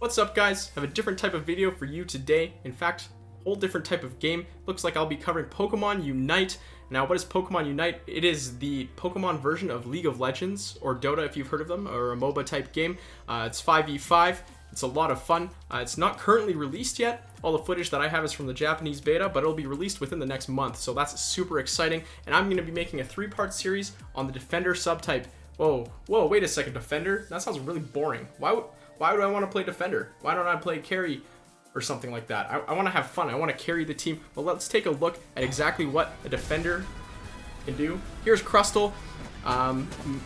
What's up, guys? I have a different type of video for you today. In fact, whole different type of game. Looks like I'll be covering Pokemon Unite. Now, what is Pokemon Unite? It is the Pokemon version of League of Legends, or Dota if you've heard of them, or a MOBA type game. It's 5v5. It's a lot of fun. It's not currently released yet. All the footage that I have is from the Japanese beta, but it'll be released within the next month, so that's super exciting. And I'm going to be making a 3-part series on the Defender subtype. Whoa, wait a second, Defender? That sounds really boring. Why would I want to play Defender? Why don't I play Carry or something like that? I want to have fun. I want to carry the team. Well, let's take a look at exactly what a Defender can do. Here's Crustle.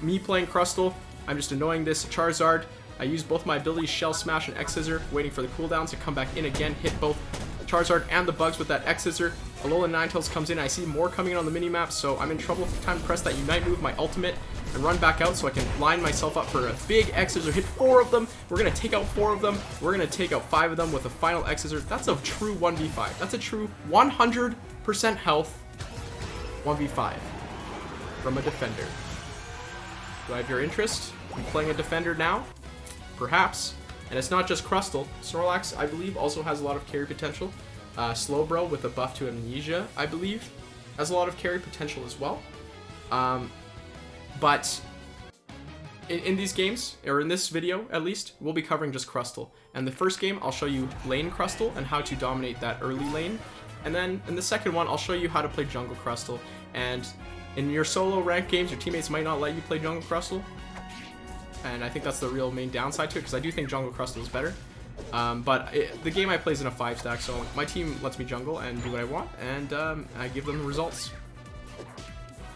Me playing Crustle. I'm just annoying this Charizard. I use both my abilities, Shell Smash and X-Scissor, waiting for the cooldowns to come back in again, hit both Charizard and the bugs with that X-Scissor. Alolan Ninetales comes in. I see more coming in on the minimap, so I'm in trouble. Time to press that Unite move, my ultimate, and run back out so I can line myself up for a big X-Scissor. Hit 4 of them. We're going to take out 4 of them. We're going to take out 5 of them with a final X-Scissor. That's a true 1v5. That's a true 100% health 1v5 from a Defender. Do I have your interest in playing a Defender now? Perhaps. And it's not just Crustle. Snorlax, I believe, also has a lot of carry potential. Slowbro with a buff to Amnesia, I believe, has a lot of carry potential as well. But in these games, or in this video at least, we'll be covering just Crustle. And the first game, I'll show you lane Crustle and how to dominate that early lane. And then in the second one, I'll show you how to play jungle Crustle. And in your solo rank games, your teammates might not let you play jungle Crustle. And I think that's the real main downside to it, because I do think jungle Crustle is better. The game I play is in a 5-stack, so my team lets me jungle and do what I want, and I give them the results.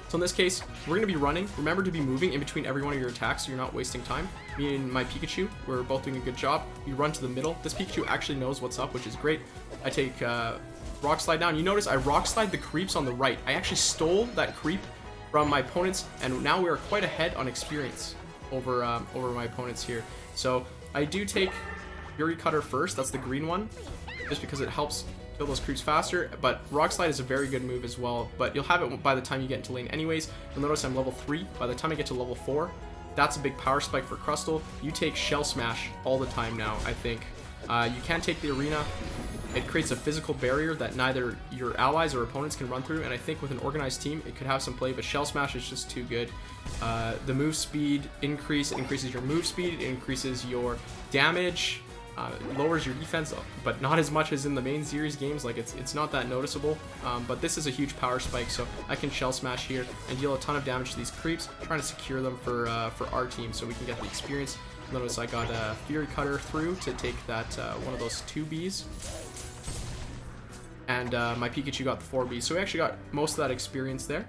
So in this case, we're going to be running. Remember to be moving in between every one of your attacks so you're not wasting time. Me and my Pikachu, we're both doing a good job. We run to the middle. This Pikachu actually knows what's up, which is great. I take Rock Slide down. You notice I Rock Slide the creeps on the right. I actually stole that creep from my opponents, and now we are quite ahead on experience over my opponents here. So I do take Fury Cutter first. That's the green one, just because it helps kill those creeps faster. But Rock Slide is a very good move as well, but you'll have it by the time you get into lane anyways. You'll notice I'm level 3. By the time I get to level 4, that's a big power spike for Crustle. You take Shell Smash all the time now, I think. You can take the arena. It creates a physical barrier that neither your allies or opponents can run through, and I think with an organized team, it could have some play, but Shell Smash is just too good. The move speed increase, it increases your move speed, it increases your damage, lowers your defense, but not as much as in the main series games. Like, it's not that noticeable, but this is a huge power spike, so I can Shell Smash here and deal a ton of damage to these creeps, trying to secure them for our team so we can get the experience. Notice I got a Fury Cutter through to take that one of those 2Bs. And my Pikachu got the 4B, so we actually got most of that experience there.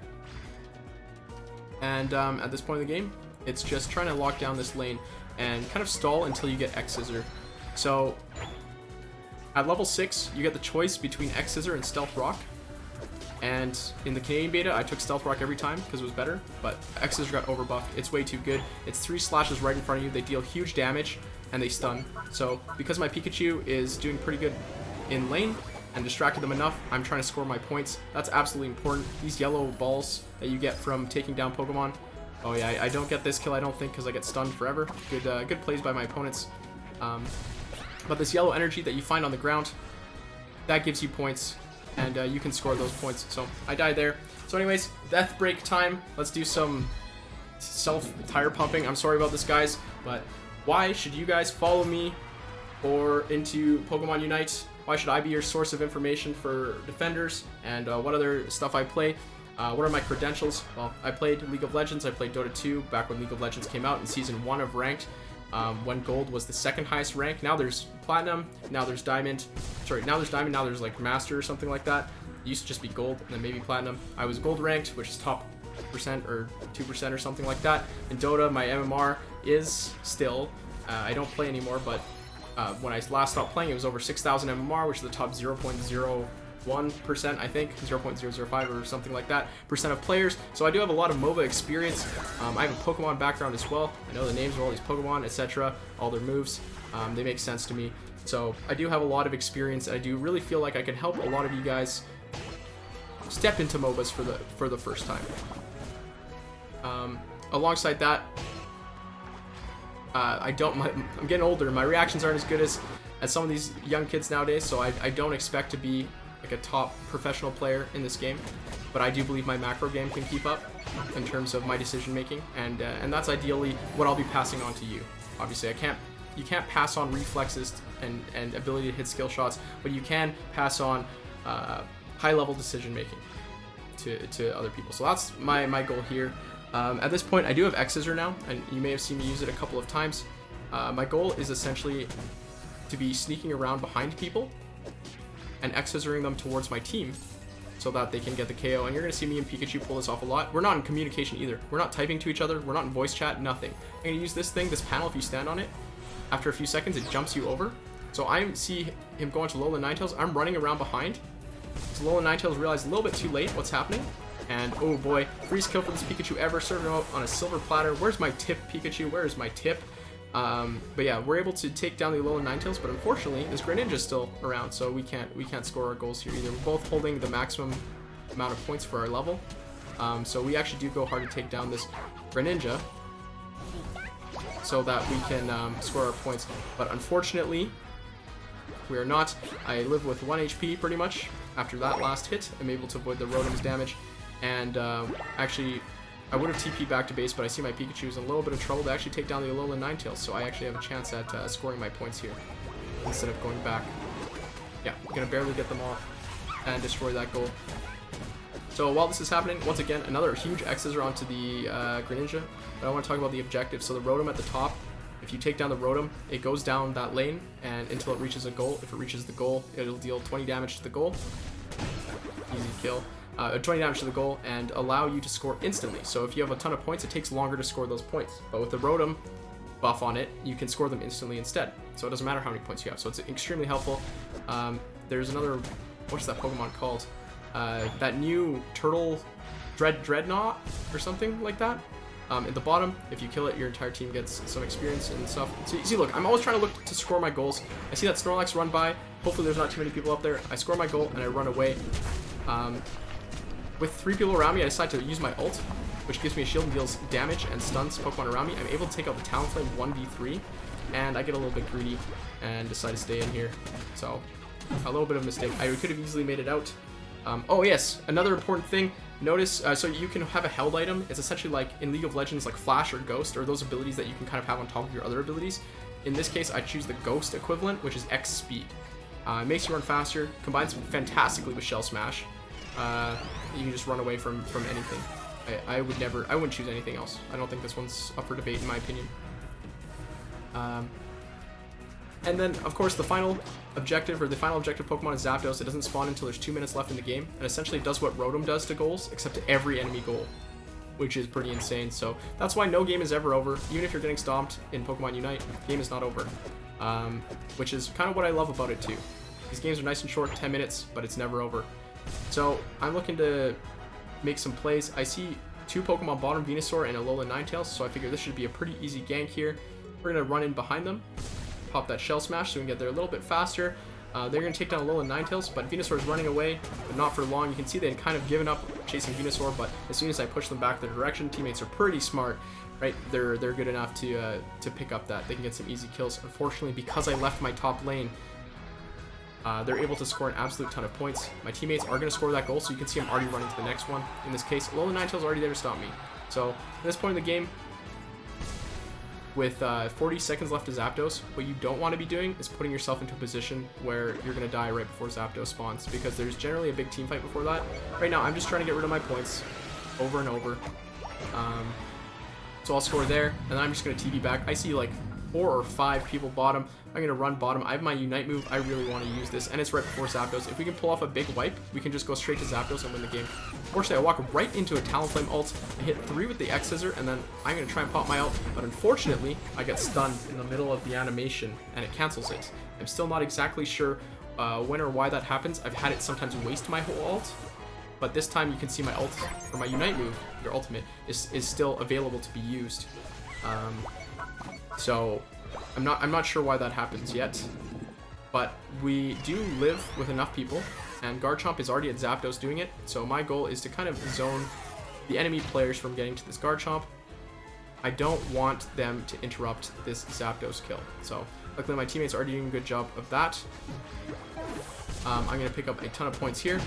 And at this point in the game, it's just trying to lock down this lane and kind of stall until you get X-Scissor. So at level 6, you get the choice between X-Scissor and Stealth Rock. And in the Canadian beta, I took Stealth Rock every time because it was better, but X-Scissor got overbuffed. It's way too good. It's 3 slashes right in front of you. They deal huge damage and they stun. So because my Pikachu is doing pretty good in lane and distracted them enough, I'm trying to score my points. That's absolutely important. These yellow balls that you get from taking down Pokemon. Oh yeah, I don't get this kill, I don't think, because I get stunned forever. Good plays by my opponents. But this yellow energy that you find on the ground, that gives you points, and you can score those points. So I died there. So anyways, death break time. Let's do some self-tire pumping. I'm sorry about this, guys, but why should you guys follow me or into Pokemon Unite? Why should I be your source of information for Defenders and what other stuff I play? What are my credentials? Well, I played League of Legends. I played Dota 2 back when League of Legends came out in Season 1 of Ranked, when Gold was the second highest rank. Now there's Platinum, now there's Diamond. Sorry, now there's Diamond, now there's like Master or something like that. It used to just be Gold and then maybe Platinum. I was Gold ranked, which is top percent or 2% or something like that. In Dota, my MMR is still, I don't play anymore, but when I last stopped playing, it was over 6,000 MMR, which is the top 0.01%, I think, 0.005 or something like that, percent of players. So I do have a lot of MOBA experience. I have a Pokemon background as well. I know the names of all these Pokemon, etc., all their moves. They make sense to me. So I do have a lot of experience, and I do really feel like I can help a lot of you guys step into MOBAs for the first time. Alongside that, I'm getting older. My reactions aren't as good as some of these young kids nowadays, so I don't expect to be like a top professional player in this game, but I do believe my macro game can keep up in terms of my decision making, and that's ideally what I'll be passing on to you. Obviously, you can't pass on reflexes and ability to hit skill shots, but you can pass on high level decision making to other people. So that's my goal here. At this point, I do have X-Scissor now, and you may have seen me use it a couple of times. My goal is essentially to be sneaking around behind people and X-Scissoring them towards my team so that they can get the KO. And you're going to see me and Pikachu pull this off a lot. We're not in communication either. We're not typing to each other. We're not in voice chat, nothing. I'm going to use this panel, if you stand on it. After a few seconds, it jumps you over. So I see him go into Alolan Ninetales. I'm running around behind. So Alolan Ninetales realized a little bit too late what's happening. And oh boy, freeze kill for this Pikachu ever, serving him out on a silver platter. Where's my tip, Pikachu? Where is my tip? But yeah, we're able to take down the Alolan Ninetales, but unfortunately, this Greninja's still around, so we can't score our goals here either. We're both holding the maximum amount of points for our level. So we actually do go hard to take down this Greninja so that we can score our points. But unfortunately, we are not. I live with 1 HP pretty much. After that last hit, I'm able to avoid the Rotom's damage. And actually, I would have TP'd back to base, but I see my Pikachu's in a little bit of trouble to actually take down the Alolan Ninetales, so I actually have a chance at scoring my points here instead of going back. Yeah, I'm going to barely get them off and destroy that goal. So while this is happening, once again, another huge X-Scissor onto the Greninja, but I want to talk about the objective. So the Rotom at the top, if you take down the Rotom, it goes down that lane and until it reaches a goal. If it reaches the goal, it'll deal 20 damage to the goal. Easy kill. 20 damage to the goal and allow you to score instantly. So if you have a ton of points, it takes longer to score those points. But with the Rotom buff on it, you can score them instantly instead. So it doesn't matter how many points you have. So it's extremely helpful. There's another, what's that Pokemon called? That new turtle Dreadnought or something like that. At the bottom, if you kill it, your entire team gets some experience and stuff. So you see, look, I'm always trying to look to score my goals. I see that Snorlax run by. Hopefully there's not too many people up there. I score my goal and I run away. With 3 people around me, I decide to use my ult, which gives me a shield and deals damage and stuns Pokemon around me. I'm able to take out the Talonflame 1v3, and I get a little bit greedy and decide to stay in here. So, a little bit of a mistake. I could have easily made it out. Oh yes, another important thing. Notice, so you can have a held item. It's essentially like in League of Legends, like Flash or Ghost, or those abilities that you can kind of have on top of your other abilities. In this case, I choose the Ghost equivalent, which is X speed. It makes you run faster, combines fantastically with Shell Smash. You can just run away from anything. I wouldn't choose anything else. I don't think this one's up for debate in my opinion. And then, of course, the final objective Pokemon is Zapdos. It doesn't spawn until there's 2 minutes left in the game, and essentially does what Rotom does to goals, except to every enemy goal, which is pretty insane. So that's why no game is ever over. Even if you're getting stomped in Pokemon Unite, the game is not over. Which is kind of what I love about it too. These games are nice and short, 10 minutes, but it's never over. So I'm looking to make some plays. I see 2 Pokemon bottom, Venusaur and Alolan Ninetales, so I figure this should be a pretty easy gank here. We're going to run in behind them, pop that Shell Smash so we can get there a little bit faster. They're going to take down Alolan Ninetales, but Venusaur is running away, but not for long. You can see they had kind of given up chasing Venusaur, but as soon as I push them back their direction, teammates are pretty smart, right? They're good enough to pick up that. They can get some easy kills. Unfortunately, because I left my top lane, they're able to score an absolute ton of points. My teammates are going to score that goal, so you can see I'm already running to the next one. In this case, Alolan Ninetales already there to stop me. So, at this point in the game, with 40 seconds left to Zapdos, what you don't want to be doing is putting yourself into a position where you're going to die right before Zapdos spawns, because there's generally a big team fight before that. Right now, I'm just trying to get rid of my points over and over. So I'll score there, and then I'm just going to TP back. I see like 4 or 5 people bottom. I'm going to run bottom. I have my Unite move. I really want to use this, and it's right before Zapdos. If we can pull off a big wipe, we can just go straight to Zapdos and win the game. Unfortunately, I walk right into a Talonflame ult. I hit 3 with the X-Scissor, and then I'm going to try and pop my ult, but unfortunately, I get stunned in the middle of the animation, and it cancels it. I'm still not exactly sure when or why that happens. I've had it sometimes waste my whole ult, but this time you can see my ult, or my Unite move, your ultimate, is still available to be used. So I'm not sure why that happens yet, but we do live with enough people, and Garchomp is already at Zapdos doing it, so my goal is to kind of zone the enemy players from getting to this Garchomp. I don't want them to interrupt this Zapdos kill. So luckily my teammates are already doing a good job of that. I'm going to pick up a ton of points here.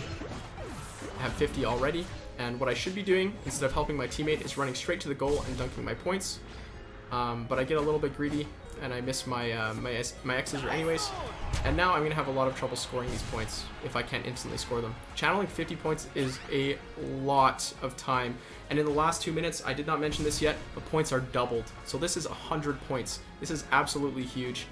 I have 50 already. And what I should be doing, instead of helping my teammate, is running straight to the goal and dunking my points. But I get a little bit greedy, and I miss my X-Scissor anyways. And now I'm going to have a lot of trouble scoring these points if I can't instantly score them. Channeling 50 points is a lot of time. And in the last 2 minutes, I did not mention this yet, but points are doubled. So this is 100 points. This is absolutely huge.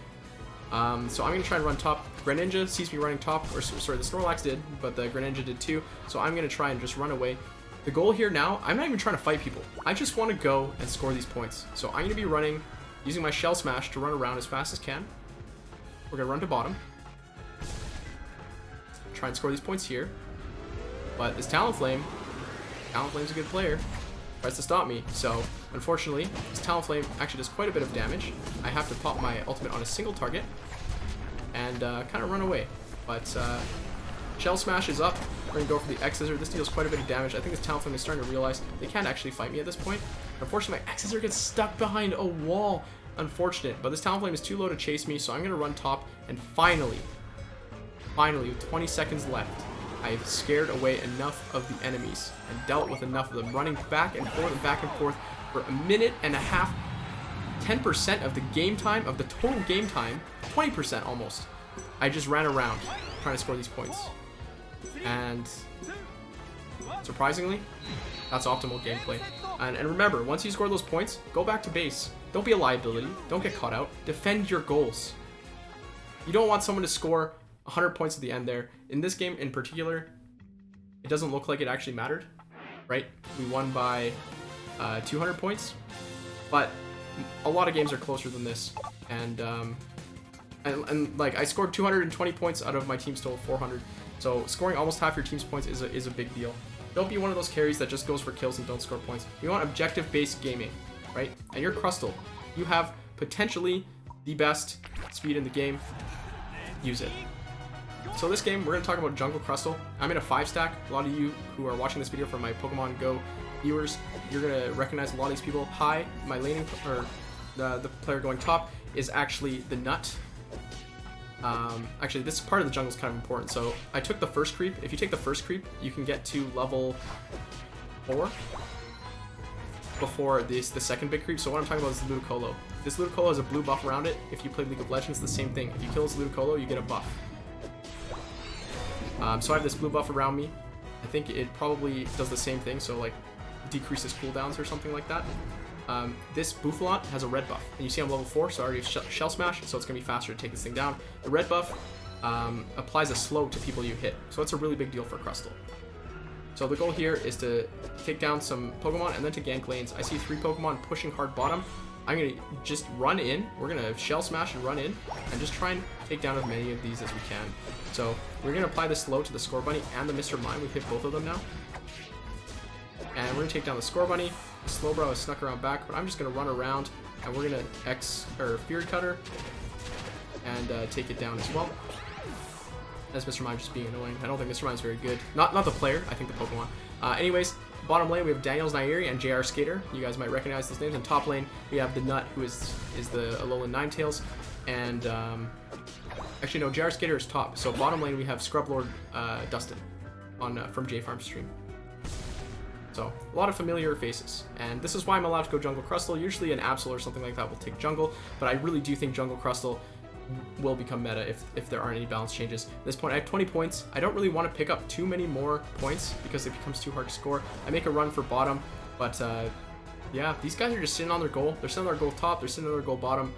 So I'm going to try and run top. Greninja sees me running top, or sorry, the Snorlax did, but the Greninja did too. So I'm going to try and just run away. The goal here now, I'm not even trying to fight people. I just want to go and score these points. So I'm going to be running, using my Shell Smash to run around as fast as can. We're going to run to bottom. Try and score these points here. But this Talonflame's a good player. Tries to stop me. So, unfortunately, this Talonflame actually does quite a bit of damage. I have to pop my ultimate on a single target and kind of run away. But Shell Smash is up. We're going to go for the X-Scissor. This deals quite a bit of damage. I think this Talonflame is starting to realize they can't actually fight me at this point. Unfortunately, my X-Scissor gets stuck behind a wall. Unfortunate, but this Talonflame is too low to chase me, so I'm going to run top, and finally, with 20 seconds left, I've scared away enough of the enemies and dealt with enough of them, running back and forth for a minute and a half. 10% of the game time, of the total game time, 20% almost. I just ran around trying to score these points. And surprisingly, that's optimal gameplay. And remember, once you score those points, go back to base. Don't be a liability. Don't get caught out. Defend your goals. You don't want someone to score 100 points at the end there. In this game in particular, it doesn't look like it actually mattered, right? We won by 200 points, but a lot of games are closer than this. And like I scored 220 points out of my team's total 400. So scoring almost half your team's points is a big deal. Don't be one of those carries that just goes for kills and don't score points. You want objective-based gaming, right? And you're Crustle. You have potentially the best speed in the game. Use it. So this game, we're going to talk about Jungle Crustle. I'm in a 5-stack. A lot of you who are watching this video from my Pokemon Go viewers, you're going to recognize a lot of these people. Hi, my laning, or the player going top is actually the Nut. Actually, this part of the jungle is kind of important. So I took the first creep. If you take the first creep, you can get to level 4 before the second big creep. So what I'm talking about is Ludicolo. This Ludicolo has a blue buff around it. If you play League of Legends, the same thing. If you kill this Ludicolo, you get a buff. So I have this blue buff around me. I think it probably does the same thing. So like decreases cooldowns or something like that. This Bouffalant has a red buff, and you see I'm level 4, so I already have Shell Smash, so it's going to be faster to take this thing down. The red buff applies a slow to people you hit, so it's a really big deal for Crustle. So the goal here is to take down some Pokemon and then to gank lanes. I see 3 Pokemon pushing hard bottom. I'm going to just run in. We're going to Shell Smash and run in and just try and take down as many of these as we can. So we're going to apply the slow to the Score Bunny and the Mr. Mime. We've hit both of them now. And we're going to take down the Score Bunny. The Slowbro has snuck around back, but I'm just going to run around, and we're going to Fury Cutter and take it down as well. That's Mr. Mime just being annoying. I don't think Mr. Mime's very good. Not the player, I think the Pokemon. Anyways, bottom lane we have Daniel's Nairi and JR Skater. You guys might recognize those names. And top lane we have the Nut, who is the Alolan Ninetales. And actually no, JR Skater is top. So bottom lane we have Scrublord Dustin from J Farm stream. So, a lot of familiar faces, and this is why I'm allowed to go Jungle Crustle. Usually an Absol or something like that will take Jungle, but I really do think Jungle Crustle will become meta if there aren't any balance changes. At this point, I have 20 points. I don't really want to pick up too many more points because it becomes too hard to score. I make a run for bottom, but yeah, these guys are just sitting on their goal. They're sitting on their goal top, they're sitting on their goal bottom.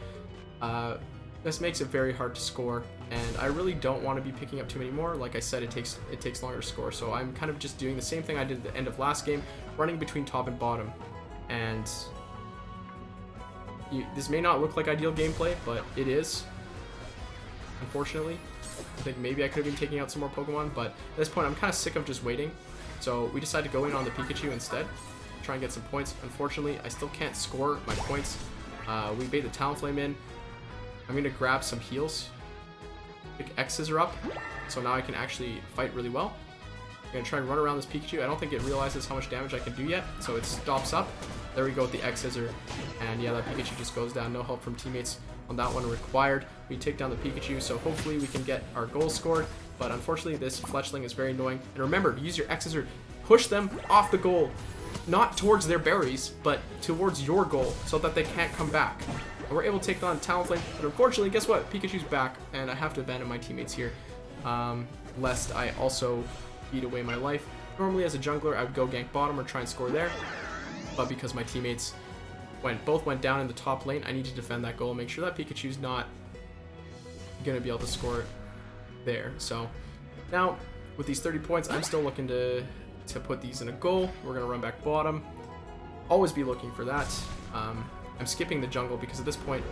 This makes it very hard to score, and I really don't want to be picking up too many more. Like I said, it takes longer to score, so I'm kind of just doing the same thing I did at the end of last game, running between top and bottom. And this may not look like ideal gameplay, but it is, unfortunately. I think maybe I could have been taking out some more Pokemon, but at this point I'm kind of sick of just waiting. So we decided to go in on the Pikachu instead, try and get some points. Unfortunately, I still can't score my points. We bait the Talonflame in. I'm going to grab some heals, pick X-Scissor up, so now I can actually fight really well. I'm gonna try and run around this Pikachu. I don't think it realizes how much damage I can do yet, so it stops up. There we go with the X Scissor, and yeah, that Pikachu just goes down. No help from teammates on that one required. We take down the Pikachu, so hopefully we can get our goal scored, but unfortunately this Fletchling is very annoying. And remember, use your X Scissor, push them off the goal, not towards their berries, but towards your goal, so that they can't come back. And we're able to take on Talonflame, but unfortunately, guess what? Pikachu's back, and I have to abandon my teammates here, lest I also beat away my life. Normally, as a jungler, I would go gank bottom or try and score there, but because my teammates both went down in the top lane, I need to defend that goal, make sure that Pikachu's not gonna be able to score there. So now, with these 30 points, I'm still looking to put these in a goal. We're gonna run back bottom. Always be looking for that. I'm skipping the jungle because at this point,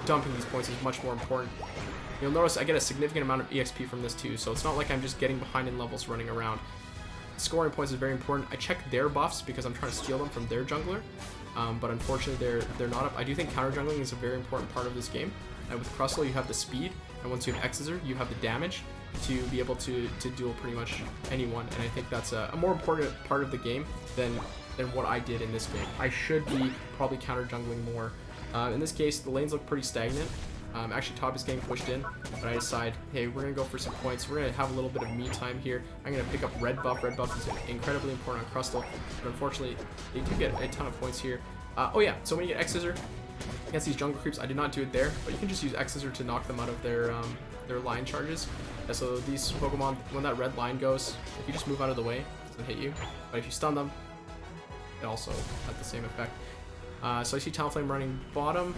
dumping these points is much more important. You'll notice I get a significant amount of EXP from this too, so it's not like I'm just getting behind in levels running around. Scoring points is very important. I check their buffs because I'm trying to steal them from their jungler, but unfortunately they're not up. I do think counter jungling is a very important part of this game. And with Crustle, you have the speed, and once you have X Scissor, you have the damage to be able to duel pretty much anyone, and I think that's a more important part of the game than what I did in this game. I should be probably counter jungling more. In this case, the lanes look pretty stagnant. Actually, top is getting pushed in, but I decide, hey, we're going to go for some points. We're going to have a little bit of me time here. I'm going to pick up red buff. Red buff is incredibly important on Crustle, but unfortunately, they do get a ton of points here. Oh yeah, so when you get X Scissor against these jungle creeps, I did not do it there, but you can just use X Scissor to knock them out of their line charges. Yeah, so these Pokemon, when that red line goes, if you just move out of the way, it doesn't hit you, but if you stun them, it also has the same effect. So I see Talonflame running bottom.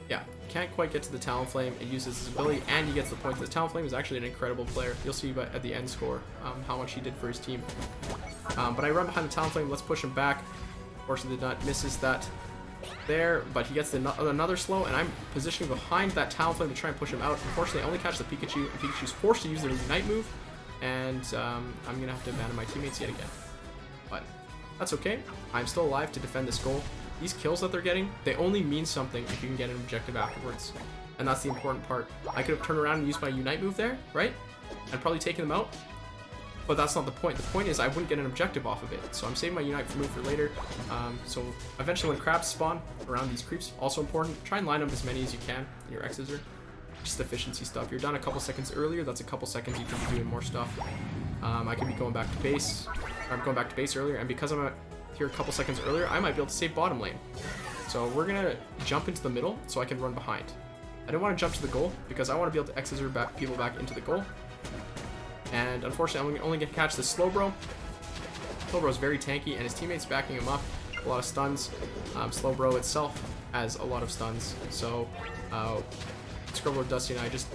Yeah, can't quite get to the Talonflame. It uses his ability and he gets the points. The Talonflame is actually an incredible player. You'll see at the end score how much he did for his team. But I run behind the Talonflame. Let's push him back. Fortunately, did not misses that there, but he gets another slow, and I'm positioning behind that Talonflame to try and push him out. Unfortunately, I only catch the Pikachu, and Pikachu's forced to use their Unite move, and I'm gonna have to abandon my teammates yet again. But that's okay. I'm still alive to defend this goal. These kills that they're getting, they only mean something if you can get an objective afterwards, and that's the important part. I could have turned around and used my Unite move there, right? And probably taken them out. But that's not the point. The point is I wouldn't get an objective off of it. So I'm saving my Unite move for later. So eventually when crabs spawn around these creeps, also important, try and line up as many as you can in your X Scissor. Just efficiency stuff. You're done a couple seconds earlier, that's a couple seconds you can be doing more stuff. I could be going back to base. I'm going back to base earlier, and because I'm here a couple seconds earlier, I might be able to save bottom lane. So we're gonna jump into the middle so I can run behind. I don't want to jump to the goal because I want to be able to X Scissor people back into the goal. And unfortunately, I'm only going to catch this Slowbro. Slowbro is very tanky, and his teammates backing him up. A lot of stuns. Slowbro itself has a lot of stuns. So, Scrubber, Dusty, and I just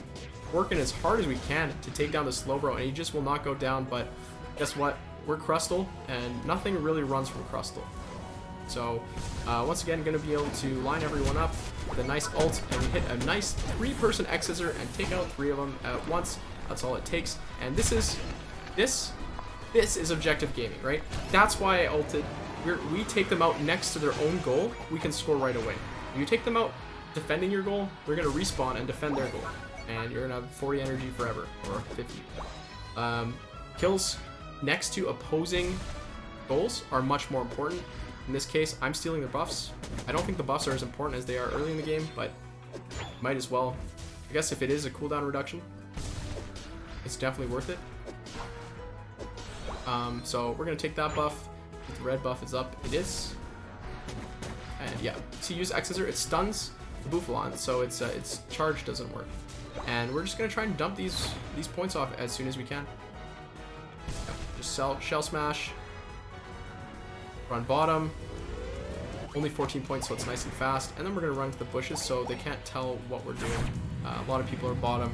working as hard as we can to take down the Slowbro, and he just will not go down. But guess what? We're Crustle, and nothing really runs from Crustle. So, once again, going to be able to line everyone up with a nice ult, and hit a nice 3-person X Scissor and take out 3 of them at once. That's all it takes, and this is objective gaming, right? That's why I ulted. We take them out next to their own goal, we can score right away. If you take them out defending your goal, they're gonna respawn and defend their goal, and you're gonna have 40 energy forever, or 50. Kills next to opposing goals are much more important. In this case, I'm stealing their buffs. I don't think the buffs are as important as they are early in the game, but might as well. I guess if it is a cooldown reduction, it's definitely worth it. So we're gonna take that buff. If the red buff is up, it is. And yeah, to use X Scissor, it stuns the Bouffalon, so its charge doesn't work. And we're just gonna try and dump these points off as soon as we can. Just shell smash. Run bottom. Only 14 points, so it's nice and fast. And then we're gonna run to the bushes so they can't tell what we're doing. A lot of people are bottom.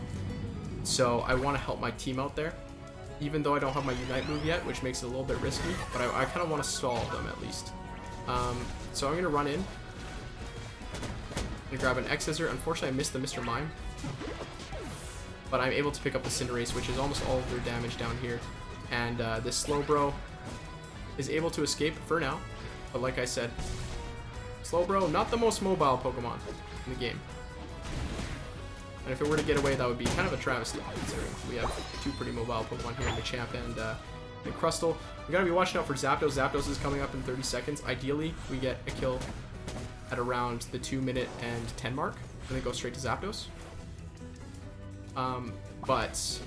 So I want to help my team out there, even though I don't have my Unite move yet, which makes it a little bit risky, but I kind of want to stall them at least. So I'm going to run in. I'm going to grab an X Scissor. Unfortunately, I missed the Mr. Mime, but I'm able to pick up the Cinderace, which is almost all of their damage down here. And this Slowbro is able to escape for now, but like I said, Slowbro, not the most mobile Pokemon in the game. And if it were to get away, that would be kind of a travesty, considering we have two pretty mobile Pokemon here, Machamp and Crustle. We gotta be watching out for Zapdos. Zapdos is coming up in 30 seconds. Ideally, we get a kill at around the 2-minute and 10 mark, and then go straight to Zapdos. But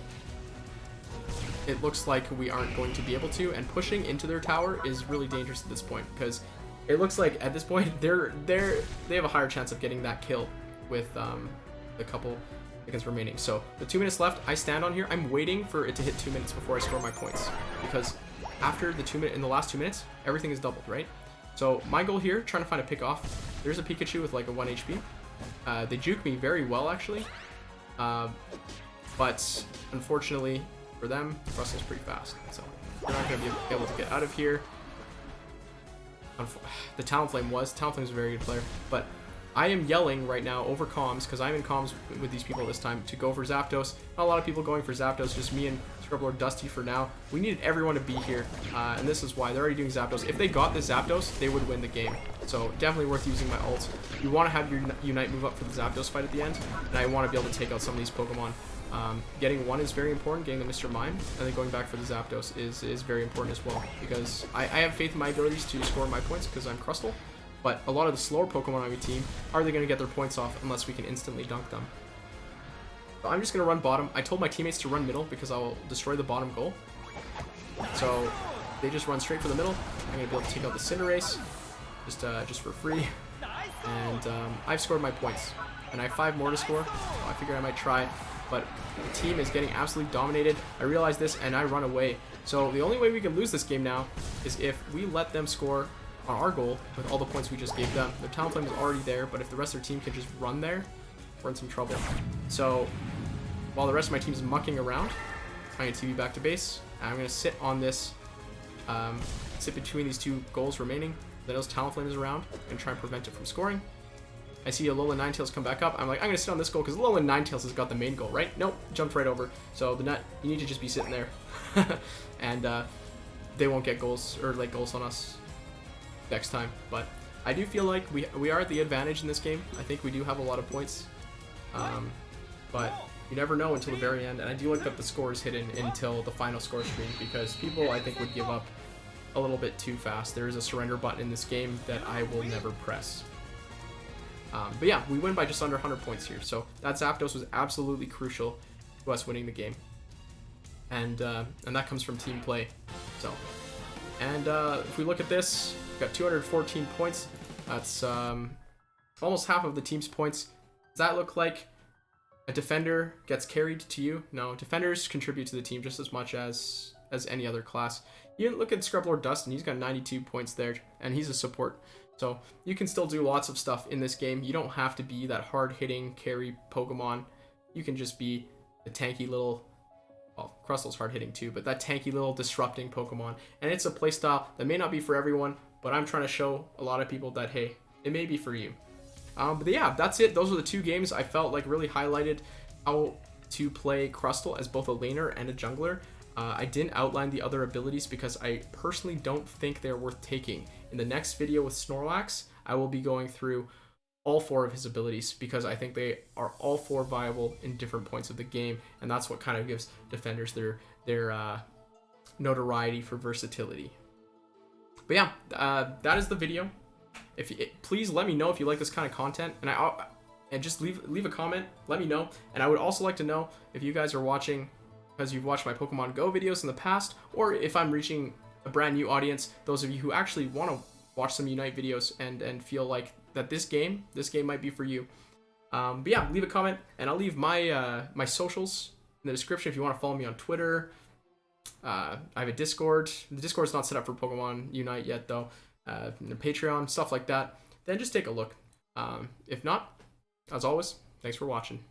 it looks like we aren't going to be able to, and pushing into their tower is really dangerous at this point, because it looks like at this point they have a higher chance of getting that kill with the couple seconds remaining. So the 2 minutes left, I stand on here. I'm waiting for it to hit 2 minutes before I score my points, because after the in the last 2 minutes, everything is doubled, right? So my goal here, trying to find a pick off. There's a Pikachu with like a 1 HP. They juke me very well, actually. But unfortunately for them, Crustle's pretty fast, so they're not going to be able to get out of here. The Talonflame was a very good player, but I am yelling right now over comms, because I'm in comms with these people this time, to go for Zapdos. Not a lot of people going for Zapdos, just me and Scrubblord Dusty for now. We needed everyone to be here, and this is why. They're already doing Zapdos. If they got the Zapdos, they would win the game. So definitely worth using my ult. You want to have your Unite move up for the Zapdos fight at the end, and I want to be able to take out some of these Pokemon. Getting one is very important, getting the Mr. Mime, and then going back for the Zapdos is very important as well, because I have faith in my abilities to score my points because I'm Crustle, but a lot of the slower Pokemon on my team, are they going to get their points off unless we can instantly dunk them? So I'm just going to run bottom. I told my teammates to run middle because I will destroy the bottom goal. So they just run straight for the middle. I'm going to be able to take out the Cinderace just for free. And I've scored my points. And I have 5 more to score. So I figured I might try. But the team is getting absolutely dominated. I realize this and I run away. So the only way we can lose this game now is if we let them score on our goal with all the points we just gave them. Their Talonflame is already there, but if the rest of their team can just run there, we're in some trouble. So while the rest of my team is mucking around, I'm going to TV back to base. I'm going to sit on this, sit between these 2 goals remaining. Then those Talonflame is around and try and prevent it from scoring. I see Alolan Ninetales come back up. I'm like, I'm going to sit on this goal because Alolan Ninetales has got the main goal, right? Nope, jumped right over. So the nut, you need to just be sitting there. And they won't get goals or like goals on us next time. But I do feel like we are at the advantage in this game. I think we do have a lot of points. But you never know until the very end. And I do like that the score is hidden until the final score screen, because people, I think, would give up a little bit too fast. There is a surrender button in this game that I will never press. But yeah, we win by just under 100 points here. So that Zapdos was absolutely crucial to us winning the game. And that comes from team play. So, and if we look at this, we've got 214 points. That's almost half of the team's points. Does that look like a defender gets carried to you? No, defenders contribute to the team just as much as any other class. You look at Scrubblord Dustin, he's got 92 points there, and he's a support. So you can still do lots of stuff in this game. You don't have to be that hard-hitting carry Pokemon. You can just be a tanky little, well, Crustle's hard-hitting too, but that tanky little disrupting Pokemon. And it's a playstyle that may not be for everyone, but I'm trying to show a lot of people that, hey, it may be for you. But yeah, that's it. Those are the 2 games I felt like really highlighted how to play Crustle as both a laner and a jungler. I didn't outline the other abilities because I personally don't think they're worth taking. In the next video with Snorlax, I will be going through all 4 of his abilities because I think they are all 4 viable in different points of the game, and that's what kind of gives defenders their notoriety for versatility. But yeah, that is the video. Please let me know if you like this kind of content, and just leave a comment. Let me know, and I would also like to know if you guys are watching because you've watched my Pokemon Go videos in the past, or if I'm reaching a brand new audience, those of you who actually want to watch some Unite videos and feel like that this game might be for you. But yeah, leave a comment, and I'll leave my my socials in the description if you want to follow me on Twitter. I have a Discord. The Discord's not set up for Pokemon Unite yet though. And a Patreon, stuff like that. Then just take a look. If not, as always, thanks for watching.